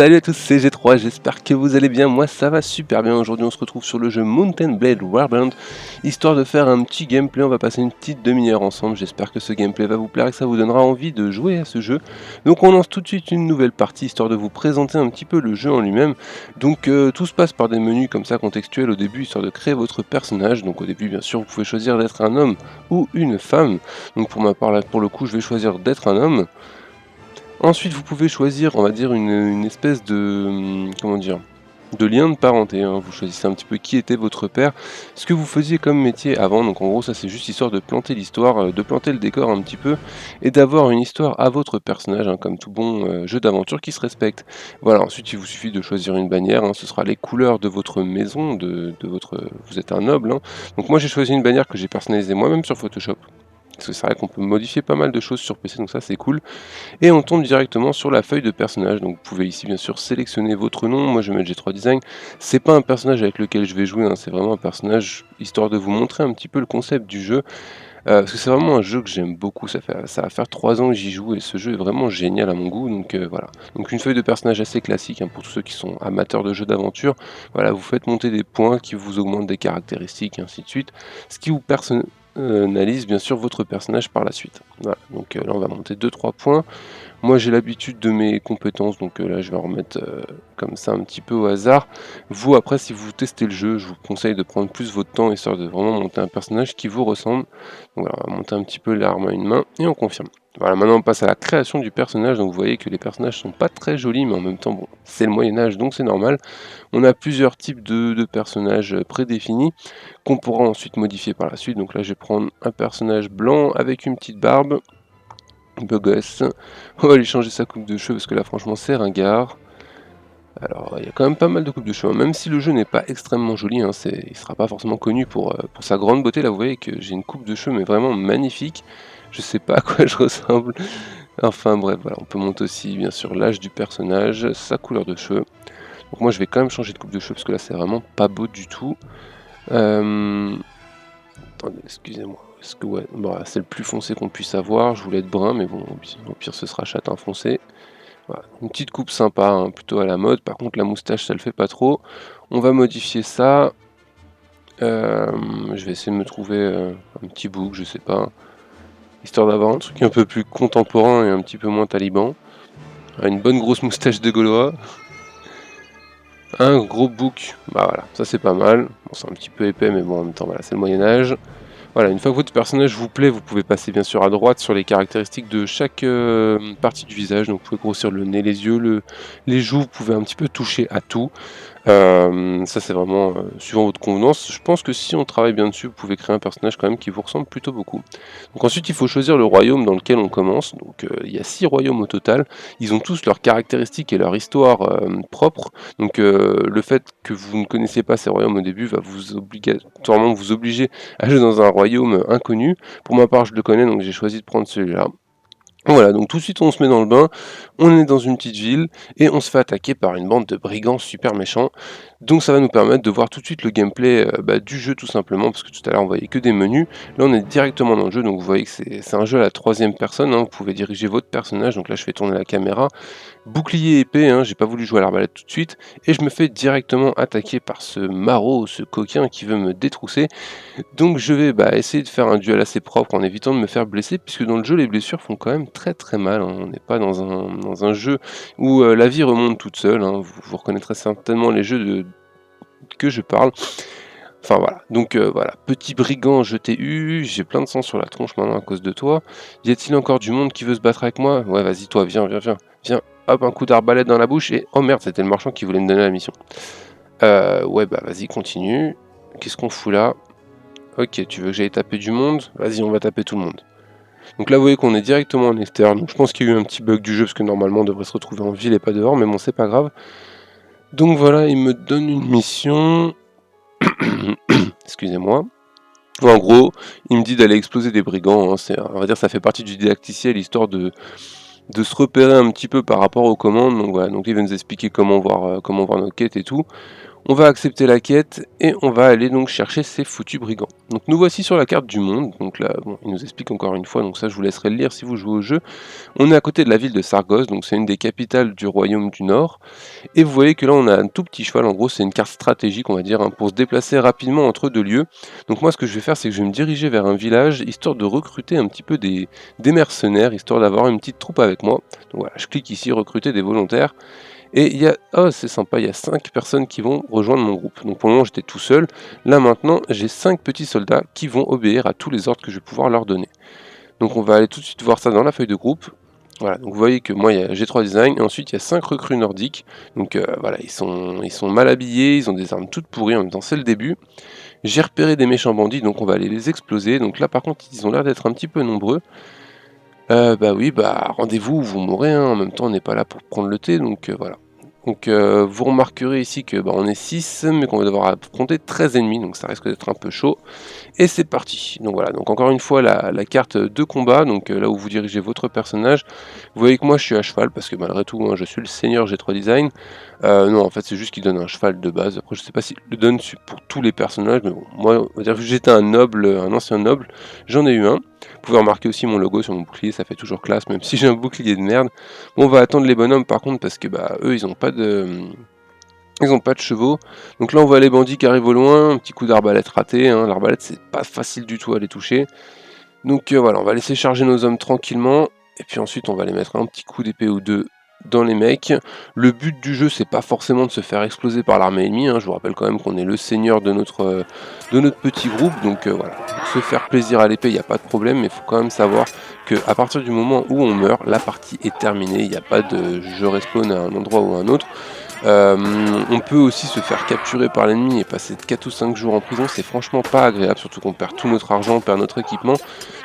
Salut à tous, c'est G3, j'espère que vous allez bien, moi ça va super bien. Aujourd'hui on se retrouve sur le jeu Mountain Blade Warband, histoire de faire un petit gameplay, on va passer une petite demi-heure ensemble. J'espère que ce gameplay va vous plaire et que ça vous donnera envie de jouer à ce jeu. Donc on lance tout de suite une nouvelle partie, histoire de vous présenter un petit peu le jeu en lui-même. Donc tout se passe par des menus comme ça contextuels au début, histoire de créer votre personnage. Donc au début bien sûr vous pouvez choisir d'être un homme ou une femme. Donc pour ma part là pour le coup je vais choisir d'être un homme. Ensuite, vous pouvez choisir, on va dire, une espèce de, comment dire, de lien de parenté, hein. Vous choisissez un petit peu qui était votre père, ce que vous faisiez comme métier avant. Donc en gros, ça c'est juste histoire de planter l'histoire, de planter le décor un petit peu, et d'avoir une histoire à votre personnage, hein, comme tout bon jeu d'aventure qui se respecte. Voilà, ensuite il vous suffit de choisir une bannière, hein. Ce sera les couleurs de votre maison, de votre... Vous êtes un noble, hein. Donc moi j'ai choisi une bannière que j'ai personnalisée moi-même sur Photoshop. Parce que c'est vrai qu'on peut modifier pas mal de choses sur PC, donc ça c'est cool. Et on tombe directement sur la feuille de personnage. Donc vous pouvez ici bien sûr sélectionner votre nom. Moi je vais mettre G3 Design. C'est pas un personnage avec lequel je vais jouer, hein. C'est vraiment un personnage histoire de vous montrer un petit peu le concept du jeu. Parce que c'est vraiment un jeu que j'aime beaucoup. Ça va faire 3 ans que j'y joue et ce jeu est vraiment génial à mon goût. Donc voilà. Donc une feuille de personnage assez classique, hein, pour tous ceux qui sont amateurs de jeux d'aventure. Voilà, vous faites monter des points qui vous augmentent des caractéristiques et ainsi de suite. Ce qui vous personnalise bien sûr votre personnage par la suite. Voilà, donc là on va monter 2-3 points. Moi j'ai l'habitude de mes compétences, donc là je vais en remettre comme ça un petit peu au hasard. Vous après, si vous testez le jeu, je vous conseille de prendre plus votre temps, histoire de vraiment monter un personnage qui vous ressemble. Donc voilà, on va monter un petit peu l'arme à une main et on confirme. Voilà, maintenant on passe à la création du personnage. Donc vous voyez que les personnages sont pas très jolis, mais en même temps bon, c'est le Moyen-Âge donc c'est normal. On a plusieurs types de personnages prédéfinis qu'on pourra ensuite modifier par la suite. Donc là je vais prendre un personnage blanc avec une petite barbe, beau gosse. On va lui changer sa coupe de cheveux parce que là franchement c'est ringard. Alors il y a quand même pas mal de coupes de cheveux, hein. Même si le jeu n'est pas extrêmement joli, hein, il sera pas forcément connu pour sa grande beauté. Là vous voyez que j'ai une coupe de cheveux mais vraiment magnifique. Je sais pas à quoi je ressemble. Enfin bref, voilà, on peut monter aussi bien sûr l'âge du personnage, sa couleur de cheveux. Donc moi je vais quand même changer de coupe de cheveux parce que là c'est vraiment pas beau du tout. Attendez, excusez-moi. Est-ce que ouais, bon, c'est le plus foncé qu'on puisse avoir. Je voulais être brun, mais bon, au pire ce sera châtain foncé. Voilà. Une petite coupe sympa, hein, plutôt à la mode. Par contre, la moustache, ça le fait pas trop. On va modifier ça. Je vais essayer de me trouver un petit bouc, je sais pas. Histoire d'avoir un truc un peu plus contemporain et un petit peu moins taliban. Une bonne grosse moustache de Gaulois. Un gros bouc, bah voilà, ça c'est pas mal. Bon, c'est un petit peu épais, mais bon, en même temps, voilà, c'est le Moyen-Âge. Voilà, une fois que votre personnage vous plaît, vous pouvez passer bien sûr à droite sur les caractéristiques de chaque partie du visage. Donc vous pouvez grossir le nez, les yeux, les joues, vous pouvez un petit peu toucher à tout. Ça c'est vraiment suivant votre convenance. Je pense que si on travaille bien dessus, vous pouvez créer un personnage quand même qui vous ressemble plutôt beaucoup. Donc ensuite il faut choisir le royaume dans lequel on commence. Donc il y a 6 royaumes au total. Ils ont tous leurs caractéristiques et leur histoire propre. Donc le fait que vous ne connaissiez pas ces royaumes au début va vous obligatoirement vous obliger à jouer dans un royaume inconnu. Pour ma part je le connais, donc j'ai choisi de prendre celui-là. Voilà, donc tout de suite on se met dans le bain, on est dans une petite ville et on se fait attaquer par une bande de brigands super méchants. Donc ça va nous permettre de voir tout de suite le gameplay du jeu tout simplement, parce que tout à l'heure on voyait que des menus. Là on est directement dans le jeu, donc vous voyez que c'est un jeu à la 3e personne, hein. Vous pouvez diriger votre personnage, donc là je fais tourner la caméra. Bouclier épée, hein, j'ai pas voulu jouer à l'arbalète tout de suite, et je me fais directement attaquer par ce maraud, ce coquin qui veut me détrousser. Donc je vais essayer de faire un duel assez propre en évitant de me faire blesser, puisque dans le jeu les blessures font quand même très très mal, hein. On n'est pas dans un jeu où la vie remonte toute seule, hein. Vous reconnaîtrez certainement les jeux que je parle. Enfin voilà, donc voilà, petit brigand, je t'ai eu, j'ai plein de sang sur la tronche maintenant à cause de toi. Y a-t-il encore du monde qui veut se battre avec moi? Ouais, vas-y toi, viens, hop, un coup d'arbalète dans la bouche et... Oh merde, c'était le marchand qui voulait me donner la mission. Ouais, bah vas-y, continue. Qu'est-ce qu'on fout là? Ok, tu veux que j'aille taper du monde? Vas-y, on va taper tout le monde. Donc là, vous voyez qu'on est directement en externe. Donc je pense qu'il y a eu un petit bug du jeu, parce que normalement, on devrait se retrouver en ville et pas dehors, mais bon, c'est pas grave. Donc voilà, il me donne une mission... Excusez-moi. En gros, il me dit d'aller exploser des brigands, hein. On va dire ça fait partie du didacticiel, histoire de se repérer un petit peu par rapport aux commandes. Donc voilà, donc il va nous expliquer comment voir nos quêtes et tout. On va accepter la quête et on va aller donc chercher ces foutus brigands. Donc nous voici sur la carte du monde, donc là bon, il nous explique encore une fois, donc ça je vous laisserai le lire si vous jouez au jeu. On est à côté de la ville de Sargos, donc c'est une des capitales du royaume du Nord. Et vous voyez que là on a un tout petit cheval, en gros c'est une carte stratégique on va dire, hein, pour se déplacer rapidement entre deux lieux. Donc moi ce que je vais faire c'est que je vais me diriger vers un village, histoire de recruter un petit peu des mercenaires, histoire d'avoir une petite troupe avec moi. Donc voilà, je clique ici, recruter des volontaires. Et il y a, oh c'est sympa, il y a 5 personnes qui vont rejoindre mon groupe. Donc pour le moment j'étais tout seul, là maintenant j'ai 5 petits soldats qui vont obéir à tous les ordres que je vais pouvoir leur donner. Donc on va aller tout de suite voir ça dans la feuille de groupe. Voilà, donc vous voyez que moi il y a G3 Design, et ensuite il y a 5 recrues nordiques. Donc voilà, ils sont mal habillés, ils ont des armes toutes pourries, en même temps c'est le début. J'ai repéré des méchants bandits, donc on va aller les exploser. Donc là par contre ils ont l'air d'être un petit peu nombreux. Bah oui, bah rendez-vous ou vous mourrez, hein. En même temps on n'est pas là pour prendre le thé, donc voilà. Donc vous remarquerez ici que bah, on est 6, mais qu'on va devoir affronter 13 ennemis, donc ça risque d'être un peu chaud. Et c'est parti. Donc voilà, donc encore une fois la carte de combat, donc là où vous dirigez votre personnage. Vous voyez que moi je suis à cheval, parce que malgré tout, hein, je suis le seigneur G3 Design. Non, en fait c'est juste qu'il donne un cheval de base. Après je sais pas s'il le donne pour tous les personnages, mais bon, moi on va dire que j'étais un noble, un ancien noble, j'en ai eu un. Vous pouvez remarquer aussi mon logo sur mon bouclier, ça fait toujours classe, même si j'ai un bouclier de merde. Bon, on va attendre les bonhommes par contre, parce que bah eux ils ont pas de... Ils ont pas de chevaux. Donc là on voit les bandits qui arrivent au loin, un petit coup d'arbalète raté, hein. L'arbalète c'est pas facile du tout à les toucher. Donc voilà, on va laisser charger nos hommes tranquillement, et puis ensuite on va les mettre un petit coup d'épée ou deux dans les mecs. Le but du jeu c'est pas forcément de se faire exploser par l'armée ennemie, hein. Je vous rappelle quand même qu'on est le seigneur de notre petit groupe, donc voilà, se faire plaisir à l'épée il n'y a pas de problème, mais il faut quand même savoir que à partir du moment où on meurt, la partie est terminée, il n'y a pas de je respawn à un endroit ou à un autre. On peut aussi se faire capturer par l'ennemi et passer 4 ou 5 jours en prison, c'est franchement pas agréable, surtout qu'on perd tout notre argent, on perd notre équipement.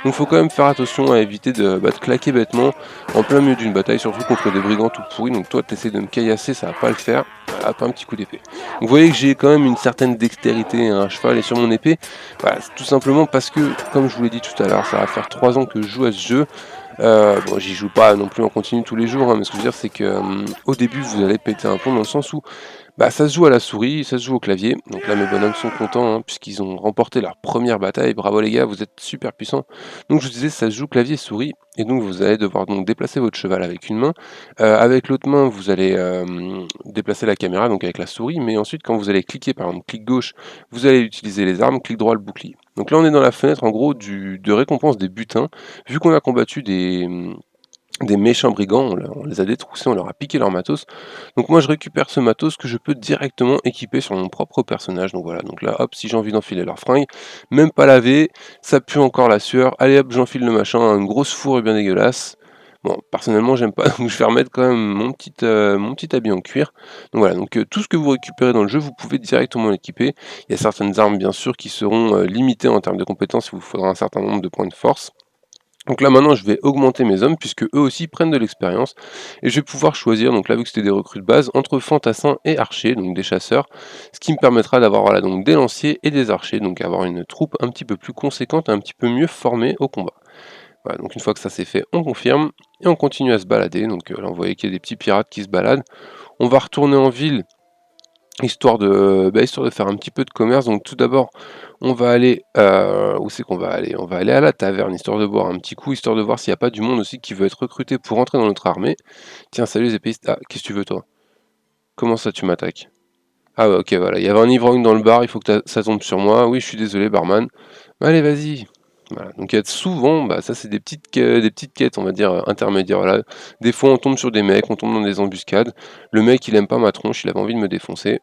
Donc faut quand même faire attention à éviter de claquer bêtement en plein milieu d'une bataille, surtout contre des brigands tout pourris. Donc toi t'essaies de me caillasser, ça va pas le faire, voilà, pas un petit coup d'épée. Donc vous voyez que j'ai quand même une certaine dextérité à un cheval et sur mon épée, voilà, tout simplement parce que, comme je vous l'ai dit tout à l'heure, ça va faire 3 ans que je joue à ce jeu. Bon, j'y joue pas non plus en continu tous les jours, hein, mais ce que je veux dire c'est que au début vous allez péter un plomb dans le sens où bah, ça se joue à la souris, ça se joue au clavier. Donc là mes bonhommes sont contents, hein, puisqu'ils ont remporté leur première bataille. Bravo les gars, vous êtes super puissants. Donc je vous disais ça se joue clavier souris, et donc vous allez devoir donc déplacer votre cheval avec une main. Avec l'autre main vous allez déplacer la caméra donc avec la souris, mais ensuite quand vous allez cliquer, par exemple clic gauche, vous allez utiliser les armes, clic droit le bouclier. Donc là on est dans la fenêtre en gros de récompense des butins. Vu qu'on a combattu des méchants brigands, on les a détroussés, on leur a piqué leur matos. Donc moi je récupère ce matos que je peux directement équiper sur mon propre personnage. Donc voilà, donc là hop, si j'ai envie d'enfiler leur fringue, même pas lavé, ça pue encore la sueur, allez hop j'enfile le machin, une grosse fourre bien dégueulasse. Bon, personnellement j'aime pas, donc je vais remettre quand même mon petit habit en cuir. Donc voilà, donc tout ce que vous récupérez dans le jeu, vous pouvez directement l'équiper. Il y a certaines armes bien sûr qui seront limitées en termes de compétences, il vous faudra un certain nombre de points de force. Donc là maintenant je vais augmenter mes hommes puisque eux aussi prennent de l'expérience et je vais pouvoir choisir, donc là vu que c'était des recrues de base, entre fantassins et archers, donc des chasseurs, ce qui me permettra d'avoir voilà, donc des lanciers et des archers, donc avoir une troupe un petit peu plus conséquente, un petit peu mieux formée au combat. Voilà, donc une fois que ça c'est fait, on confirme et on continue à se balader. Donc là on voyait qu'il y a des petits pirates qui se baladent. On va retourner en ville histoire de faire un petit peu de commerce. Donc tout d'abord on va aller, où c'est qu'on va aller? On va aller à la taverne, histoire de boire un petit coup, histoire de voir s'il n'y a pas du monde aussi qui veut être recruté pour entrer dans notre armée. Tiens, salut les épéistes. Ah, qu'est-ce que tu veux toi? Comment ça tu m'attaques? Ah ouais, ok, voilà, il y avait un ivrogne dans le bar, il faut que ça tombe sur moi. Oui, je suis désolé, barman. Allez, vas-y. Voilà. Donc il y a souvent, bah, ça c'est des petites quêtes, on va dire, intermédiaires. Voilà. Des fois on tombe sur des mecs, on tombe dans des embuscades. Le mec il aime pas ma tronche, il avait envie de me défoncer.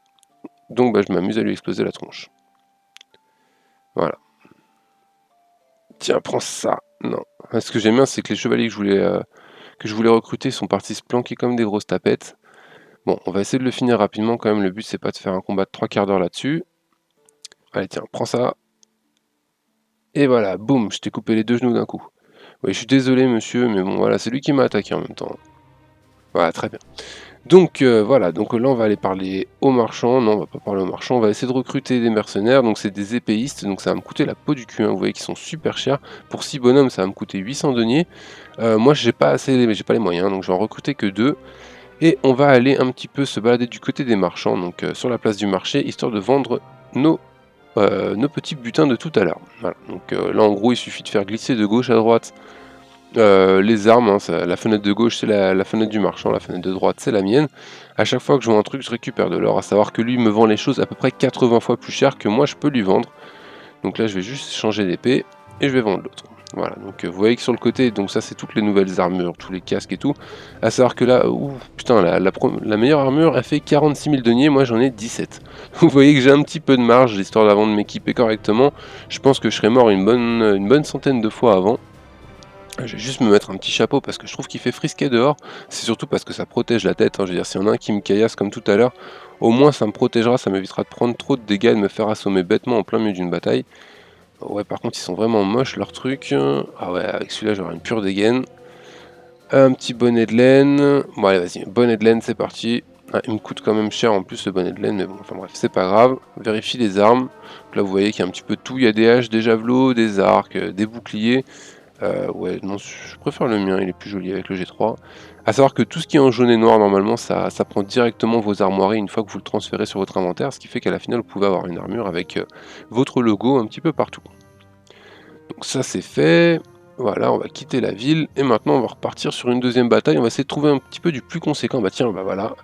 Donc bah, je m'amuse à lui exploser la tronche. Voilà. Tiens, prends ça. Non. Ce que j'aime bien, c'est que les chevaliers que je voulais recruter sont partis se planquer comme des grosses tapettes. Bon, on va essayer de le finir rapidement quand même. Le but, c'est pas de faire un combat de 3 quarts d'heure là-dessus. Allez, tiens, prends ça. Et voilà, boum, je t'ai coupé les deux genoux d'un coup. Oui, je suis désolé, monsieur, mais bon, voilà, c'est lui qui m'a attaqué en même temps. Voilà, très bien. Donc voilà, donc là on va aller parler aux marchands. Non, on va pas parler aux marchands, on va essayer de recruter des mercenaires. Donc c'est des épéistes, donc ça va me coûter la peau du cul, hein. Vous voyez qu'ils sont super chers. Pour 6 bonhommes ça va me coûter 800 deniers. Moi j'ai pas les moyens, donc je vais en recruter que 2. Et on va aller un petit peu se balader du côté des marchands, donc sur la place du marché, histoire de vendre nos petits butins de tout à l'heure. Voilà, donc là en gros il suffit de faire glisser de gauche à droite les armes, hein, la fenêtre de gauche c'est la fenêtre du marchand, la fenêtre de droite c'est la mienne. À chaque fois que je vois un truc je récupère de l'or, à savoir que lui me vend les choses à peu près 80 fois plus cher que moi je peux lui vendre. Donc là je vais juste changer d'épée et je vais vendre l'autre. Voilà, donc vous voyez que sur le côté, donc ça c'est toutes les nouvelles armures, tous les casques et tout. À savoir que là, putain, la meilleure armure elle fait 46 000 deniers, moi j'en ai 17. Vous voyez que j'ai un petit peu de marge, histoire d'avant de m'équiper correctement. Je pense que je serais mort une bonne centaine de fois avant. Je vais juste me mettre un petit chapeau parce que je trouve qu'il fait frisquer dehors. C'est surtout parce que ça protège la tête, hein. Je veux dire, s'il y en a un qui me caillasse comme tout à l'heure, au moins ça me protégera, ça m'évitera de prendre trop de dégâts et de me faire assommer bêtement en plein milieu d'une bataille. Ouais, par contre, ils sont vraiment moches leurs trucs. Ah ouais, avec celui-là, j'aurai une pure dégaine. Un petit bonnet de laine. Bon, allez, vas-y, bonnet de laine, c'est parti. Ah, il me coûte quand même cher en plus le bonnet de laine, mais bon, enfin bref, c'est pas grave. Vérifie les armes. Donc là, vous voyez qu'il y a un petit peu de tout. Il y a des haches, des javelots, des arcs, des boucliers. Ouais, non, je préfère le mien, il est plus joli avec le G3. A savoir que tout ce qui est en jaune et noir, normalement, ça prend directement vos armoiries une fois que vous le transférez sur votre inventaire, ce qui fait qu'à la finale, vous pouvez avoir une armure avec votre logo un petit peu partout. Donc ça, c'est fait. Voilà, on va quitter la ville, et maintenant, on va repartir sur une deuxième bataille. On va essayer de trouver un petit peu du plus conséquent. Bah tiens, bah voilà.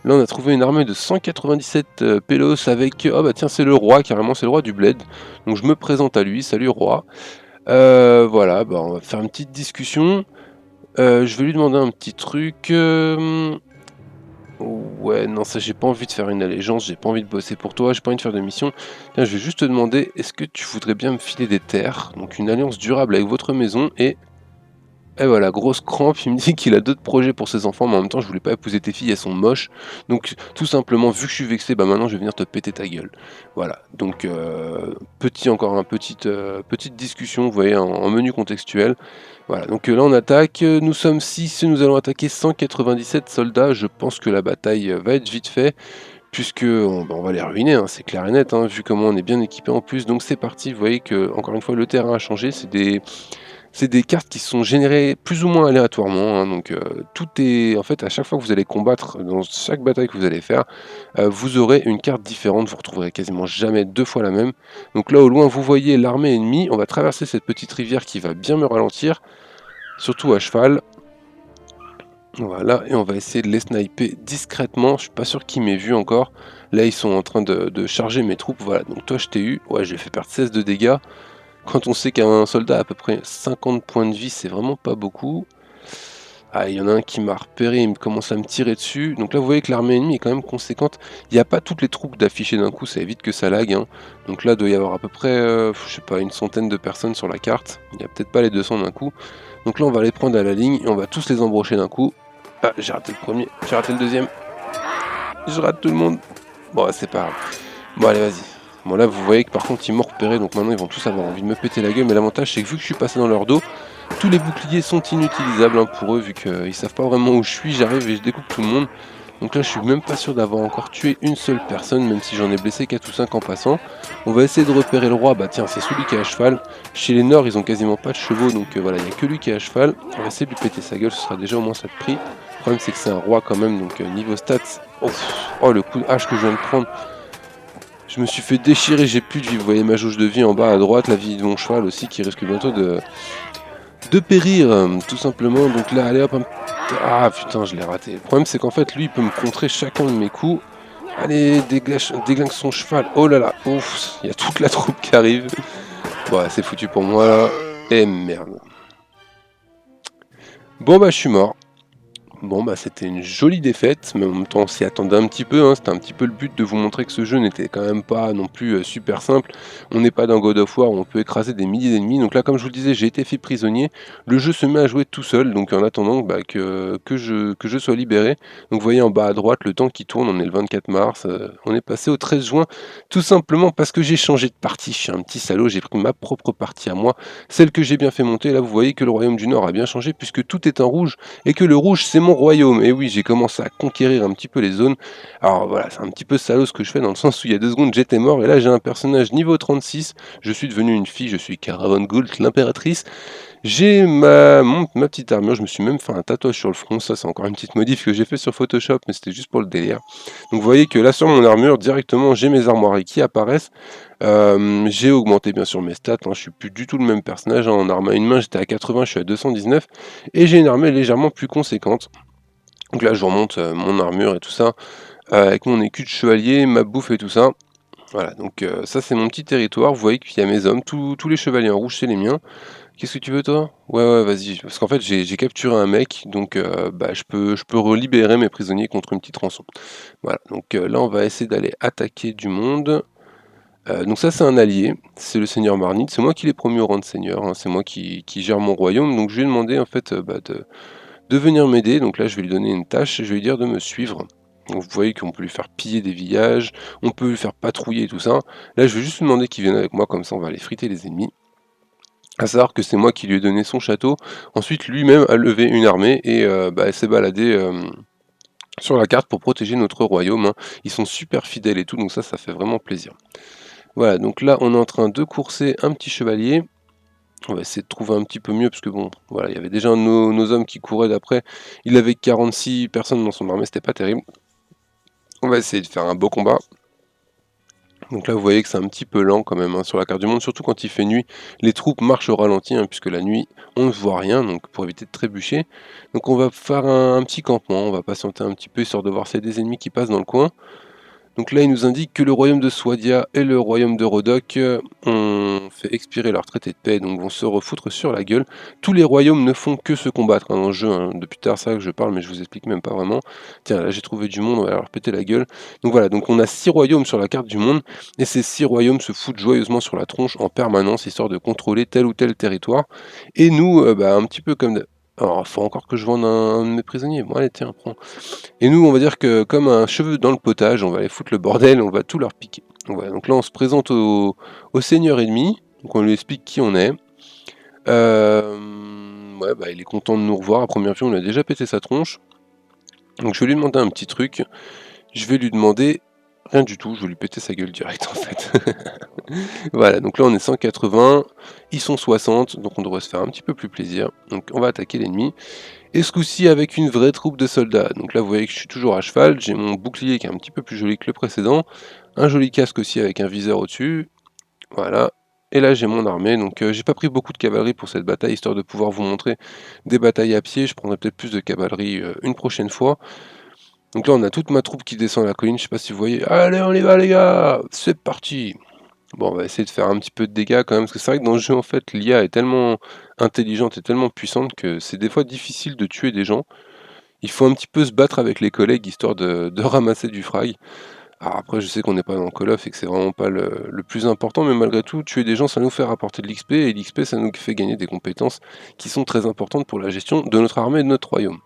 Là, on a trouvé une armée de 197 pélos avec... Oh bah tiens, c'est le roi, carrément, c'est le roi du bled. Donc je me présente à lui, salut roi. Voilà, bah, on va faire une petite discussion. Je vais lui demander un petit truc. Ouais, non, ça, j'ai pas envie de faire une allégeance, j'ai pas envie de bosser pour toi, j'ai pas envie de faire de mission. Tiens, je vais juste te demander, est-ce que tu voudrais bien me filer des terres? Donc une alliance durable avec votre maison et voilà, grosse crampe, il me dit qu'il a d'autres projets pour ses enfants, mais en même temps, je voulais pas épouser tes filles, elles sont moches. Donc, tout simplement, vu que je suis vexé, bah maintenant, je vais venir te péter ta gueule. Voilà, donc, encore un petite discussion, vous voyez, en menu contextuel. Voilà, donc là, on attaque, nous sommes 6, nous allons attaquer 197 soldats. Je pense que la bataille va être vite faite, puisque on va les ruiner, hein, c'est clair et net, hein, vu comment on est bien équipé en plus. Donc, c'est parti, vous voyez que, encore une fois, le terrain a changé, c'est des cartes qui sont générées plus ou moins aléatoirement, hein, donc tout est... En fait, à chaque fois que vous allez combattre, dans chaque bataille que vous allez faire, vous aurez une carte différente, vous retrouverez quasiment jamais deux fois la même. Donc là, au loin, vous voyez l'armée ennemie, on va traverser cette petite rivière qui va bien me ralentir, surtout à cheval. Voilà, et on va essayer de les sniper discrètement, je suis pas sûr qu'ils m'aient vu encore. Là, ils sont en train de charger mes troupes, voilà, donc toi je t'ai eu, ouais, j'ai fait perdre 16 de dégâts. Quand on sait qu'un soldat a à peu près 50 points de vie, c'est vraiment pas beaucoup. Ah, il y en a un qui m'a repéré, il commence à me tirer dessus. Donc là, vous voyez que l'armée ennemie est quand même conséquente. Il n'y a pas toutes les troupes d'afficher d'un coup, ça évite que ça lag, hein. Donc là, il doit y avoir à peu près, je sais pas, une centaine de personnes sur la carte. Il n'y a peut-être pas les 200 d'un coup. Donc là, on va les prendre à la ligne et on va tous les embrocher d'un coup. Ah, j'ai raté le premier, j'ai raté le deuxième. Je rate tout le monde. Bon, c'est pas grave. Bon, allez, vas-y. Bon, là, vous voyez que par contre, ils m'ont repéré, donc maintenant, ils vont tous avoir envie de me péter la gueule. Mais l'avantage, c'est que vu que je suis passé dans leur dos, tous les boucliers sont inutilisables, hein, pour eux, vu qu'ils savent pas vraiment où je suis. J'arrive et je découpe tout le monde. Donc là, je suis même pas sûr d'avoir encore tué une seule personne, même si j'en ai blessé 4 ou 5 en passant. On va essayer de repérer le roi. Bah tiens, c'est celui qui est à cheval. Chez les Nords, ils ont quasiment pas de chevaux, donc voilà, il n'y a que lui qui est à cheval. On va essayer de lui péter sa gueule, ce sera déjà au moins ça de prix. Le problème, c'est que c'est un roi quand même, donc niveau stats... Oh, le coup de hache que je viens de prendre. Je me suis fait déchirer, j'ai plus de vie. Vous voyez ma jauge de vie en bas à droite, la vie de mon cheval aussi qui risque bientôt de périr, tout simplement. Donc là, allez hop, ah putain, je l'ai raté. Le problème, c'est qu'en fait, lui, il peut me contrer chacun de mes coups. Allez, déglingue son cheval. Oh là là, ouf, il y a toute la troupe qui arrive. Bon, c'est foutu pour moi là. Et merde. Bon bah, je suis mort. Bon bah c'était une jolie défaite, mais en même temps on s'y attendait un petit peu, hein. C'était un petit peu le but de vous montrer que ce jeu n'était quand même pas non plus super simple. On n'est pas dans God of War où on peut écraser des milliers d'ennemis, donc là comme je vous le disais j'ai été fait prisonnier, le jeu se met à jouer tout seul, donc en attendant bah, que je sois libéré. Donc vous voyez en bas à droite le temps qui tourne, on est le 24 mars, on est passé au 13 juin, tout simplement parce que j'ai changé de partie, je suis un petit salaud, j'ai pris ma propre partie à moi, celle que j'ai bien fait monter. Là vous voyez que le royaume du Nord a bien changé puisque tout est en rouge, et que le rouge c'est mon royaume. Et oui, j'ai commencé à conquérir un petit peu les zones. Alors voilà, c'est un petit peu salaud ce que je fais, dans le sens où il y a 2 secondes j'étais mort, et là j'ai un personnage niveau 36, je suis devenu une fille, je suis Caravan Gould, l'impératrice. J'ai ma petite armure, je me suis même fait un tatouage sur le front, ça c'est encore une petite modif que j'ai fait sur Photoshop, mais c'était juste pour le délire. Donc vous voyez que là sur mon armure, directement j'ai mes armoiries qui apparaissent. J'ai augmenté bien sûr mes stats, hein, je suis plus du tout le même personnage, hein. En arme à une main j'étais à 80, je suis à 219, et j'ai une armée légèrement plus conséquente. Donc là je remonte mon armure et tout ça, avec mon écu de chevalier, ma bouffe et tout ça. Voilà, donc ça c'est mon petit territoire, vous voyez qu'il y a mes hommes, tous les chevaliers en rouge c'est les miens. Qu'est-ce que tu veux toi? Ouais, ouais, vas-y, parce qu'en fait j'ai capturé un mec, donc bah, je peux relibérer mes prisonniers contre une petite rançon. Voilà, donc là on va essayer d'aller attaquer du monde. Donc ça c'est un allié, c'est le seigneur Marnite, c'est moi qui l'ai promu au rang de seigneur, hein, c'est moi qui gère mon royaume, donc je lui ai demandé en fait bah, de venir m'aider, donc là je vais lui donner une tâche, je vais lui dire de me suivre. Donc vous voyez qu'on peut lui faire piller des villages, on peut lui faire patrouiller et tout ça. Là je vais juste lui demander qu'il vienne avec moi, comme ça on va aller friter les ennemis. À savoir que c'est moi qui lui ai donné son château, ensuite lui-même a levé une armée et bah, elle s'est baladée sur la carte pour protéger notre royaume, hein. Ils sont super fidèles et tout, donc ça fait vraiment plaisir. Voilà, donc là on est en train de courser un petit chevalier. On va essayer de trouver un petit peu mieux, parce que bon, voilà, il y avait déjà nos hommes qui couraient d'après. Il avait 46 personnes dans son armée, c'était pas terrible. On va essayer de faire un beau combat. Donc là, vous voyez que c'est un petit peu lent quand même, hein, sur la carte du monde, surtout quand il fait nuit. Les troupes marchent au ralenti, hein, puisque la nuit, on ne voit rien, donc pour éviter de trébucher. Donc on va faire un petit campement, on va patienter un petit peu, histoire de voir s'il y a des ennemis qui passent dans le coin. Donc là, il nous indique que le royaume de Swadia et le royaume de Rodok ont fait expirer leur traité de paix, donc vont se refoutre sur la gueule. Tous les royaumes ne font que se combattre, hein, dans le jeu, hein. Depuis tard, c'est vrai que je parle, mais je vous explique même pas vraiment. Tiens, là j'ai trouvé du monde, on va leur péter la gueule. Donc voilà, donc on a 6 royaumes sur la carte du monde, et ces 6 royaumes se foutent joyeusement sur la tronche en permanence, histoire de contrôler tel ou tel territoire. Et nous, bah, un petit peu comme... Alors, faut encore que je vende un de mes prisonniers. Bon, allez, tiens, prends. Et nous, on va dire que comme un cheveu dans le potage, on va aller foutre le bordel, on va tout leur piquer. Donc, voilà, donc là, on se présente au seigneur ennemi, donc on lui explique qui on est. Ouais, bah, il est content de nous revoir. À première vue, on a déjà pété sa tronche. Donc je vais lui demander un petit truc. Je vais lui demander rien du tout, je vais lui péter sa gueule direct en fait. Voilà, donc là on est 180, ils sont 60, donc on devrait se faire un petit peu plus plaisir. Donc on va attaquer l'ennemi. Et ce coup-ci avec une vraie troupe de soldats. Donc là vous voyez que je suis toujours à cheval, j'ai mon bouclier qui est un petit peu plus joli que le précédent, un joli casque aussi avec un viseur au-dessus, voilà. Et là j'ai mon armée, donc j'ai pas pris beaucoup de cavalerie pour cette bataille, histoire de pouvoir vous montrer des batailles à pied, je prendrai peut-être plus de cavalerie une prochaine fois. Donc là on a toute ma troupe qui descend la colline, je sais pas si vous voyez, allez on y va les gars, c'est parti. Bon, on va essayer de faire un petit peu de dégâts quand même, parce que c'est vrai que dans le jeu, en fait, l'IA est tellement intelligente et tellement puissante que c'est des fois difficile de tuer des gens. Il faut un petit peu se battre avec les collègues, histoire de ramasser du frag. Alors après, je sais qu'on n'est pas dans Call of et que c'est vraiment pas le plus important, mais malgré tout, tuer des gens, ça nous fait rapporter de l'XP, et l'XP, ça nous fait gagner des compétences qui sont très importantes pour la gestion de notre armée et de notre royaume.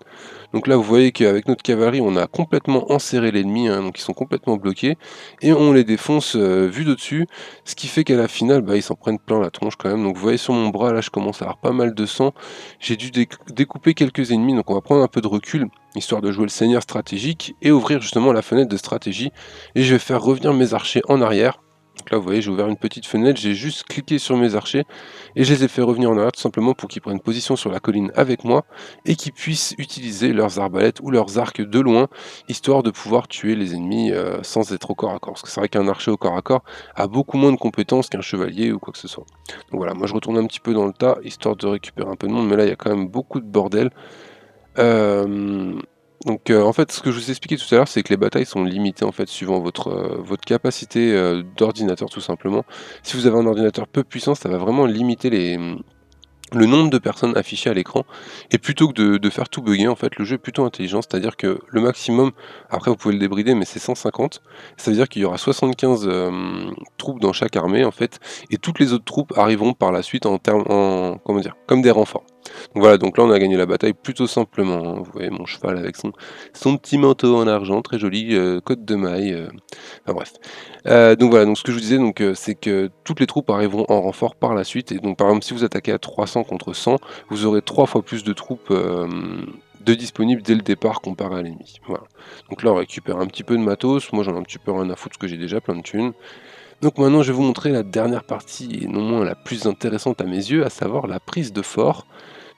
Donc là, vous voyez qu'avec notre cavalerie, on a complètement enserré l'ennemi, hein, donc ils sont complètement bloqués, et on les défonce vu d'au-dessus, ce qui fait qu'à la finale, bah, ils s'en prennent plein la tronche quand même. Donc vous voyez sur mon bras, là, je commence à avoir pas mal de sang. J'ai dû découper quelques ennemis, donc on va prendre un peu de recul, histoire de jouer le seigneur stratégique, et ouvrir justement la fenêtre de stratégie, et je vais faire revenir mes archers en arrière. Donc là, vous voyez, j'ai ouvert une petite fenêtre, j'ai juste cliqué sur mes archers, et je les ai fait revenir en arrière tout simplement pour qu'ils prennent position sur la colline avec moi, et qu'ils puissent utiliser leurs arbalètes ou leurs arcs de loin, histoire de pouvoir tuer les ennemis sans être au corps à corps. Parce que c'est vrai qu'un archer au corps à corps a beaucoup moins de compétences qu'un chevalier ou quoi que ce soit. Donc voilà, moi je retourne un petit peu dans le tas, histoire de récupérer un peu de monde, mais là il y a quand même beaucoup de bordel. Donc en fait, ce que je vous expliquais tout à l'heure, c'est que les batailles sont limitées en fait suivant votre capacité d'ordinateur tout simplement. Si vous avez un ordinateur peu puissant, ça va vraiment limiter le nombre de personnes affichées à l'écran, et plutôt que de faire tout bugger, en fait, le jeu est plutôt intelligent, c'est-à-dire que le maximum, après vous pouvez le débrider, mais c'est 150, ça veut dire qu'il y aura 75 troupes dans chaque armée, en fait, et toutes les autres troupes arriveront par la suite comment dire, comme des renforts. Donc voilà, donc là on a gagné la bataille plutôt simplement, hein. Vous voyez mon cheval avec son petit manteau en argent, très joli, côte de maille, enfin bref. Donc voilà, donc ce que je vous disais, donc, c'est que toutes les troupes arriveront en renfort par la suite, et donc par exemple si vous attaquez à 300 contre 100, vous aurez 3 fois plus de troupes de disponibles dès le départ comparé à l'ennemi. Voilà. Donc là on récupère un petit peu de matos, moi j'en ai un petit peu rien à foutre parce que j'ai déjà plein de thunes. Donc maintenant je vais vous montrer la dernière partie, et non moins la plus intéressante à mes yeux, à savoir la prise de fort.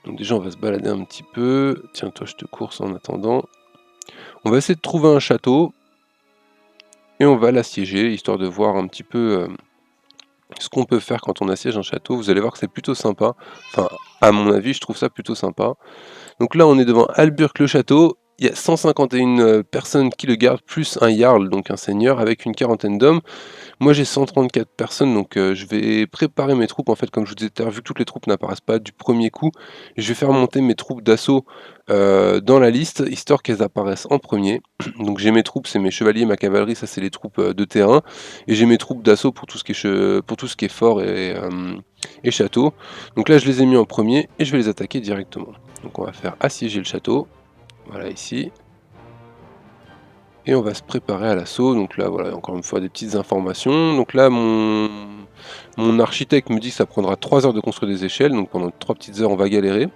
Donc déjà on va se balader un petit peu, tiens toi je te course en attendant. On va essayer de trouver un château, et on va l'assiéger, histoire de voir un petit peu ce qu'on peut faire quand on assiège un château. Vous allez voir que c'est plutôt sympa, enfin à mon avis je trouve ça plutôt sympa. Donc là on est devant Alburq le château, il y a 151 personnes qui le gardent, plus un Jarl, donc un seigneur, avec une quarantaine d'hommes. Moi j'ai 134 personnes, donc je vais préparer mes troupes, en fait comme je vous disais tout à l'heure, vu que toutes les troupes n'apparaissent pas du premier coup, je vais faire monter mes troupes d'assaut dans la liste, histoire qu'elles apparaissent en premier. Donc j'ai mes troupes, c'est mes chevaliers, ma cavalerie, ça c'est les troupes de terrain, et j'ai mes troupes d'assaut pour tout ce qui est pour tout ce qui est fort et château. Donc là je les ai mis en premier, et je vais les attaquer directement. Donc on va faire assiéger le château, voilà ici. Et on va se préparer à l'assaut. Donc là, voilà, encore une fois, des petites informations. Donc là, mon architecte me dit que ça prendra 3 heures de construire des échelles. Donc pendant 3 petites heures, on va galérer.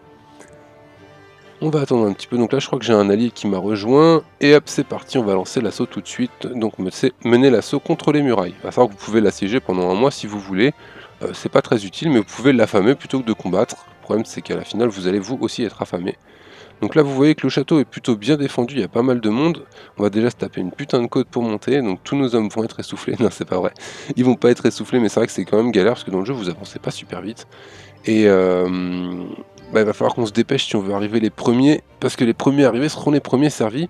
On va attendre un petit peu. Donc là, je crois que j'ai un allié qui m'a rejoint. Et hop, c'est parti, on va lancer l'assaut tout de suite. Donc c'est mener l'assaut contre les murailles. Il va savoir que vous pouvez l'assiéger pendant un mois si vous voulez. C'est pas très utile, mais vous pouvez l'affamer plutôt que de combattre. Le problème, c'est qu'à la finale, vous allez vous aussi être affamé. Donc là vous voyez que le château est plutôt bien défendu, il y a pas mal de monde. On va déjà se taper une putain de côte pour monter, donc tous nos hommes vont être essoufflés. Non c'est pas vrai, ils vont pas être essoufflés, mais c'est vrai que c'est quand même galère parce que dans le jeu vous avancez pas super vite. Et il va falloir qu'on se dépêche si on veut arriver les premiers, parce que les premiers arrivés seront les premiers servis.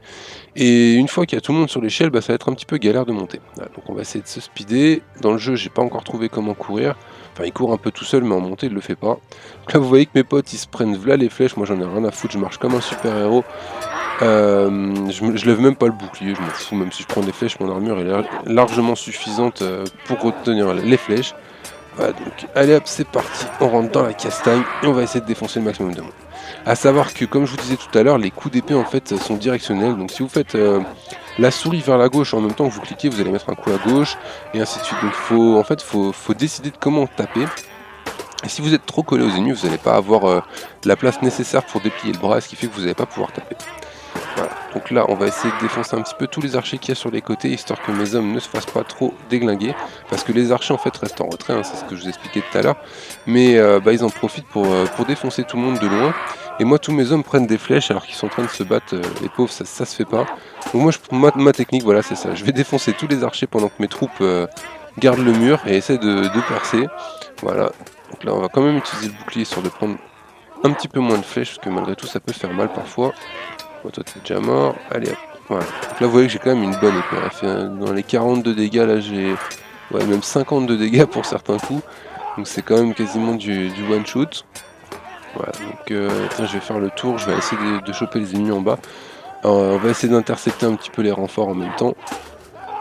Et une fois qu'il y a tout le monde sur l'échelle, ça va être un petit peu galère de monter. Voilà, donc on va essayer de se speeder. Dans le jeu j'ai pas encore trouvé comment courir. Enfin il court un peu tout seul mais en montée il le fait pas. Donc là vous voyez que mes potes ils se prennent v'là les flèches, moi j'en ai rien à foutre, je marche comme un super héros. Je lève même pas le bouclier, je m'en fous, même si je prends des flèches, mon armure est largement suffisante pour retenir les flèches. Voilà donc allez hop c'est parti, on rentre dans la castagne et on va essayer de défoncer le maximum de monde. A savoir que comme je vous disais tout à l'heure, les coups d'épée en fait sont directionnels, donc si vous faites la souris vers la gauche en même temps que vous cliquez, vous allez mettre un coup à gauche et ainsi de suite. Donc faut décider de comment taper. Et si vous êtes trop collé aux ennemis, vous n'allez pas avoir la place nécessaire pour déplier le bras, ce qui fait que vous n'allez pas pouvoir taper. Voilà, donc là on va essayer de défoncer un petit peu tous les archers qu'il y a sur les côtés, histoire que mes hommes ne se fassent pas trop déglinguer, parce que les archers en fait restent en retrait, hein, c'est ce que je vous expliquais tout à l'heure, mais ils en profitent pour défoncer tout le monde de loin, et moi tous mes hommes prennent des flèches alors qu'ils sont en train de se battre, les pauvres, ça se fait pas. Donc moi ma technique voilà c'est ça, je vais défoncer tous les archers pendant que mes troupes gardent le mur et essaient de percer, voilà. Donc là on va quand même utiliser le bouclier histoire de prendre un petit peu moins de flèches, parce que malgré tout ça peut faire mal parfois. Bon, toi t'es déjà mort, allez hop, voilà. Donc là vous voyez que j'ai quand même une bonne épée, elle fait dans les 42 dégâts, là j'ai même 52 dégâts pour certains coups, donc c'est quand même quasiment du one shoot. Voilà, donc tiens, je vais faire le tour, je vais essayer de choper les ennemis en bas. Alors, on va essayer d'intercepter un petit peu les renforts en même temps,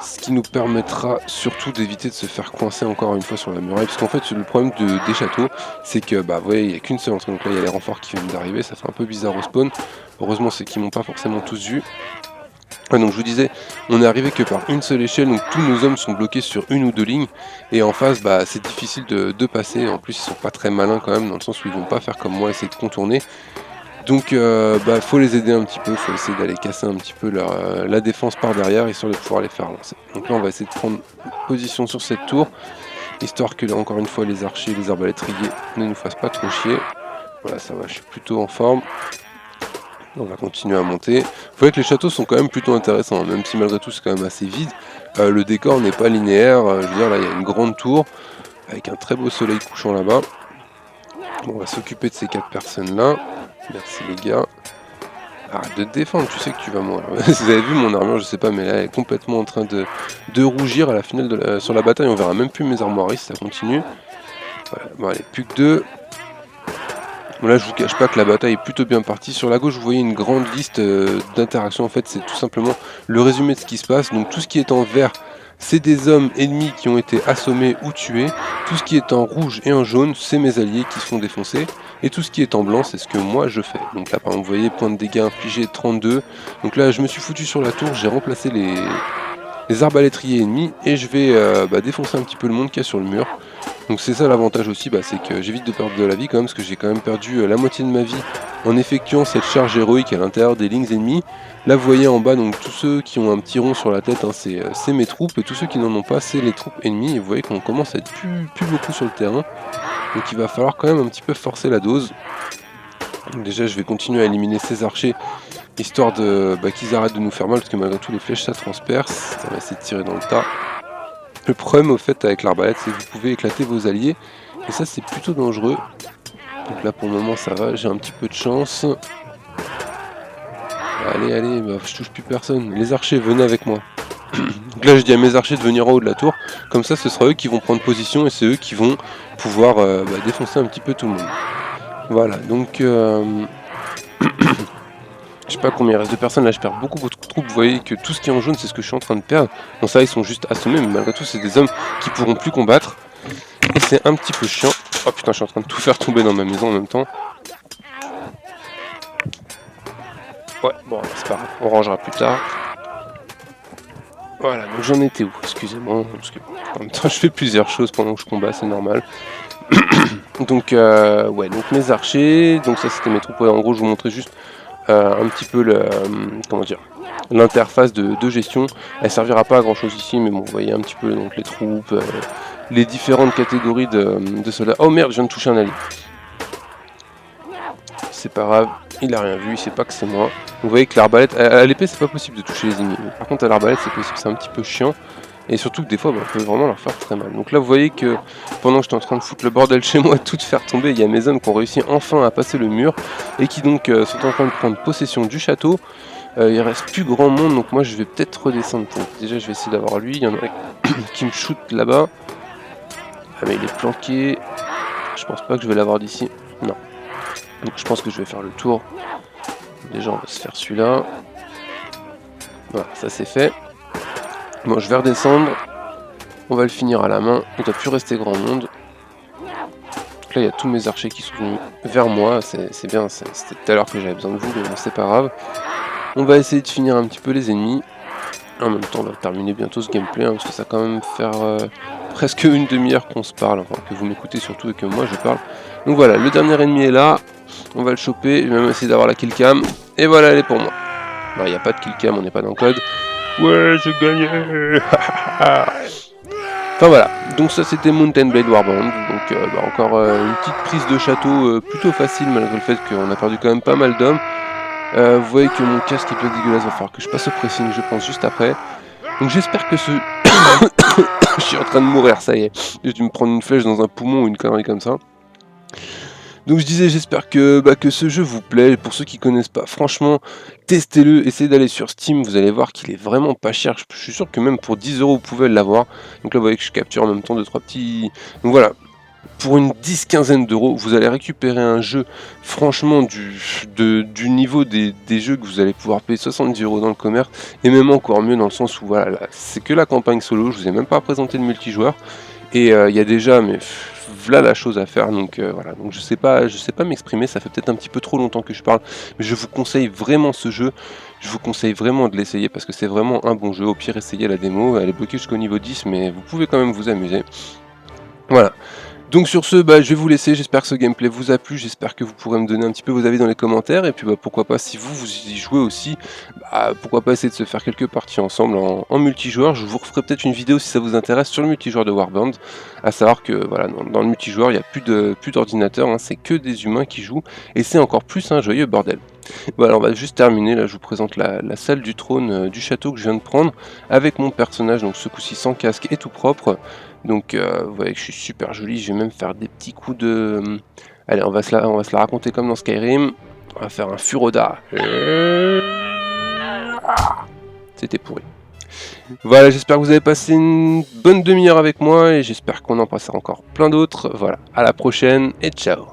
ce qui nous permettra surtout d'éviter de se faire coincer encore une fois sur la muraille, parce qu'en fait le problème des châteaux, c'est que vous voyez il n'y a qu'une seule entrée, donc là il y a les renforts qui viennent d'arriver, ça fait un peu bizarre au spawn. Heureusement c'est qu'ils m'ont pas forcément tous vu. Ouais, donc je vous disais, on est arrivé que par une seule échelle, donc tous nos hommes sont bloqués sur une ou deux lignes, et en face c'est difficile de passer, en plus ils sont pas très malins quand même, dans le sens où ils vont pas faire comme moi, essayer de contourner. Donc faut les aider un petit peu, faut essayer d'aller casser un petit peu la défense par derrière, histoire de pouvoir les faire lancer. Donc là on va essayer de prendre position sur cette tour, histoire que là encore une fois les archers et les arbalétriers ne nous fassent pas trop chier. Voilà ça va, je suis plutôt en forme. On va continuer à monter. Vous voyez que les châteaux sont quand même plutôt intéressants, hein, même si malgré tout c'est quand même assez vide. Le décor n'est pas linéaire, je veux dire là il y a une grande tour, avec un très beau soleil couchant là-bas. Bon, on va s'occuper de ces 4 personnes là. Merci les gars. Arrête de te défendre, tu sais que tu vas mourir. Vous avez vu mon armure, je sais pas, mais là elle est complètement en train de rougir à la finale sur la bataille. On verra même plus mes armoiries si ça continue. Voilà. Bon allez, plus que 2. Bon, là je vous cache pas que la bataille est plutôt bien partie. Sur la gauche vous voyez une grande liste d'interactions. En fait c'est tout simplement le résumé de ce qui se passe. Donc tout ce qui est en vert, c'est des hommes ennemis qui ont été assommés ou tués. Tout ce qui est en rouge et en jaune, c'est mes alliés qui se font défoncer. Et tout ce qui est en blanc, c'est ce que moi je fais. Donc là par exemple, vous voyez, point de dégâts infligés 32. Donc là je me suis foutu sur la tour, j'ai remplacé les arbalétriers ennemis. Et je vais défoncer un petit peu le monde qu'il y a sur le mur. Donc c'est ça l'avantage aussi, c'est que j'évite de perdre de la vie quand même, parce que j'ai quand même perdu la moitié de ma vie en effectuant cette charge héroïque à l'intérieur des lignes ennemies. Là vous voyez en bas donc tous ceux qui ont un petit rond sur la tête, hein, c'est mes troupes, et tous ceux qui n'en ont pas c'est les troupes ennemies, et vous voyez qu'on commence à être plus beaucoup sur le terrain, donc il va falloir quand même un petit peu forcer la dose. Donc déjà je vais continuer à éliminer ces archers, histoire de qu'ils arrêtent de nous faire mal, parce que malgré tout les flèches ça transperce, ça va essayer de tirer dans le tas. Le problème au fait avec l'arbalète c'est que vous pouvez éclater vos alliés, et ça c'est plutôt dangereux. Donc là pour le moment ça va, j'ai un petit peu de chance. Allez, bah, je touche plus personne. Les archers, venez avec moi. Donc là je dis à mes archers de venir en haut de la tour, comme ça ce sera eux qui vont prendre position et c'est eux qui vont pouvoir défoncer un petit peu tout le monde. Voilà, donc je sais pas combien il reste de personnes, là je perds beaucoup de troupes, vous voyez que tout ce qui est en jaune c'est ce que je suis en train de perdre. Bon ça ils sont juste assommés, mais malgré tout c'est des hommes qui pourront plus combattre. Et c'est un petit peu chiant. Oh putain, je suis en train de tout faire tomber dans ma maison en même temps. Ouais, bon, c'est pas grave, on rangera plus tard. Voilà, donc j'en étais où? Excusez-moi, parce que en même temps je fais plusieurs choses pendant que je combats, c'est normal. Donc ouais, donc mes archers, donc ça c'était mes troupes, ouais, en gros je vous montrais juste un petit peu le, comment dire, l'interface de gestion. Elle servira pas à grand chose ici, mais bon, vous voyez un petit peu donc les troupes, les différentes catégories de soldats. Oh merde, je viens de toucher un allié. C'est pas grave, il a rien vu, il sait pas que c'est moi. Vous voyez que l'arbalète, à l'épée c'est pas possible de toucher les ennemis. Par contre à l'arbalète c'est possible, c'est un petit peu chiant. Et surtout que des fois on peut vraiment leur faire très mal. Donc là vous voyez que pendant que j'étais en train de foutre le bordel chez moi, tout faire tomber, il y a mes hommes qui ont réussi enfin à passer le mur. Et qui donc sont en train de prendre possession du château. Il reste plus grand monde, donc moi je vais peut-être redescendre. Donc, déjà je vais essayer d'avoir lui, il y en a qui me shoot là-bas. Ah mais il est planqué. Je pense pas que je vais l'avoir d'ici. Non. Donc je pense que je vais faire le tour. Déjà on va se faire celui-là. Voilà, ça c'est fait. Bon, je vais redescendre. On va le finir à la main. Il ne doit plus rester grand monde. Donc là il y a tous mes archers qui sont venus vers moi. C'est bien, c'était tout à l'heure que j'avais besoin de vous, mais bon c'est pas grave. On va essayer de finir un petit peu les ennemis. En même temps on va terminer bientôt ce gameplay, hein, parce que ça va quand même faire presque une demi-heure qu'on se parle, enfin que vous m'écoutez surtout et que moi je parle. Donc voilà, le dernier ennemi est là. On va le choper, je vais même essayer d'avoir la kill cam. Et voilà, elle est pour moi. Il n'y a pas de kill cam, on n'est pas dans le code. Ouais, j'ai gagné. Enfin voilà, donc ça c'était Mount & Blade Warband. Donc encore une petite prise de château plutôt facile, malgré le fait qu'on a perdu quand même pas mal d'hommes. Vous voyez que mon casque est bien dégueulasse, il va falloir que je passe au pressing, je pense, juste après. Donc j'espère que ce... Je suis en train de mourir, ça y est. J'ai dû me prendre une flèche dans un poumon ou une connerie comme ça. Donc je disais, j'espère que ce jeu vous plaît. Pour ceux qui connaissent pas, franchement, testez-le, essayez d'aller sur Steam, vous allez voir qu'il est vraiment pas cher. Je suis sûr que même pour 10 € vous pouvez l'avoir. Donc là vous voyez que je capture en même temps 2-3 petits... Donc voilà, pour une 10-15aine d'euros, vous allez récupérer un jeu franchement du niveau des jeux que vous allez pouvoir payer 70 € dans le commerce, et même encore mieux dans le sens où voilà, c'est que la campagne solo, je vous ai même pas présenté le multijoueur, et il y a déjà mais voilà la chose à faire, donc voilà, donc je sais pas m'exprimer, ça fait peut-être un petit peu trop longtemps que je parle, mais je vous conseille vraiment ce jeu, je vous conseille vraiment de l'essayer parce que c'est vraiment un bon jeu. Au pire essayez la démo, elle est bloquée jusqu'au niveau 10, mais vous pouvez quand même vous amuser. Voilà. Donc sur ce, je vais vous laisser, j'espère que ce gameplay vous a plu, j'espère que vous pourrez me donner un petit peu vos avis dans les commentaires, et puis pourquoi pas, si vous y jouez aussi, pourquoi pas essayer de se faire quelques parties ensemble en multijoueur. Je vous referai peut-être une vidéo si ça vous intéresse sur le multijoueur de Warband, à savoir que voilà, dans le multijoueur il n'y a plus d'ordinateur, hein, c'est que des humains qui jouent, et c'est encore plus un joyeux bordel. Voilà, on va juste terminer, là je vous présente la salle du trône du château que je viens de prendre, avec mon personnage, donc ce coup-ci sans casque et tout propre. Donc vous voyez que je suis super joli, je vais même faire des petits coups de... Allez, on va se la raconter comme dans Skyrim. On va faire un Furoda. C'était pourri. Voilà, j'espère que vous avez passé une bonne demi-heure avec moi, et j'espère qu'on en passera encore plein d'autres. Voilà, à la prochaine, et ciao.